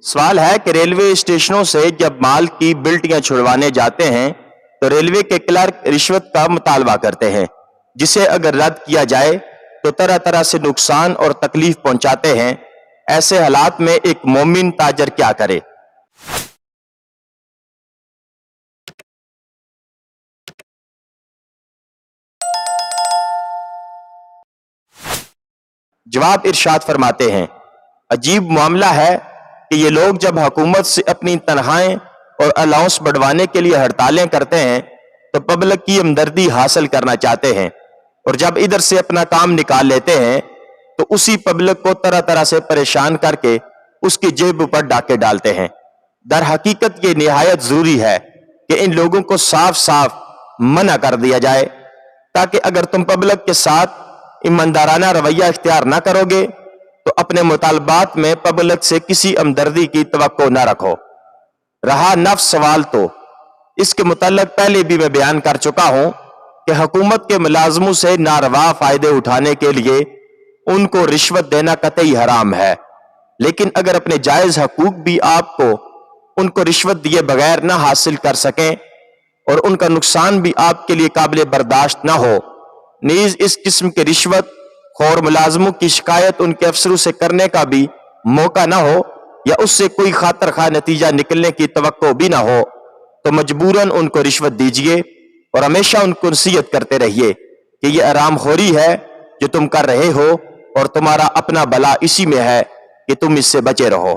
سوال ہے کہ ریلوے اسٹیشنوں سے جب مال کی بلٹیاں چھڑوانے جاتے ہیں تو ریلوے کے کلرک رشوت کا مطالبہ کرتے ہیں، جسے اگر رد کیا جائے تو طرح طرح سے نقصان اور تکلیف پہنچاتے ہیں۔ ایسے حالات میں ایک مومن تاجر کیا کرے؟ جواب ارشاد فرماتے ہیں، عجیب معاملہ ہے کہ یہ لوگ جب حکومت سے اپنی تنخواہیں اور الاؤنس بڑھوانے کے لیے ہڑتالیں کرتے ہیں تو پبلک کی ہمدردی حاصل کرنا چاہتے ہیں، اور جب ادھر سے اپنا کام نکال لیتے ہیں تو اسی پبلک کو طرح طرح سے پریشان کر کے اس کی جیب پر ڈاکے ڈالتے ہیں۔ در حقیقت یہ نہایت ضروری ہے کہ ان لوگوں کو صاف صاف منع کر دیا جائے، تاکہ اگر تم پبلک کے ساتھ ایماندارانہ رویہ اختیار نہ کرو گے تو اپنے مطالبات میں پبلک سے کسی ہمدردی کی توقع نہ رکھو۔ رہا نفس سوال، تو اس کے متعلق پہلے بھی میں بیان کر چکا ہوں کہ حکومت کے ملازموں سے ناروا فائدے اٹھانے کے لیے ان کو رشوت دینا قطعی حرام ہے، لیکن اگر اپنے جائز حقوق بھی آپ کو ان کو رشوت دیے بغیر نہ حاصل کر سکیں اور ان کا نقصان بھی آپ کے لیے قابل برداشت نہ ہو، نیز اس قسم کے رشوت خور ملازموں کی شکایت ان کے افسروں سے کرنے کا بھی موقع نہ ہو یا اس سے کوئی خاطر خواہ نتیجہ نکلنے کی توقع بھی نہ ہو، تو مجبوراً ان کو رشوت دیجئے اور ہمیشہ ان کو نصیحت کرتے رہیے کہ یہ حرام خوری ہے جو تم کر رہے ہو، اور تمہارا اپنا بھلا اسی میں ہے کہ تم اس سے بچے رہو۔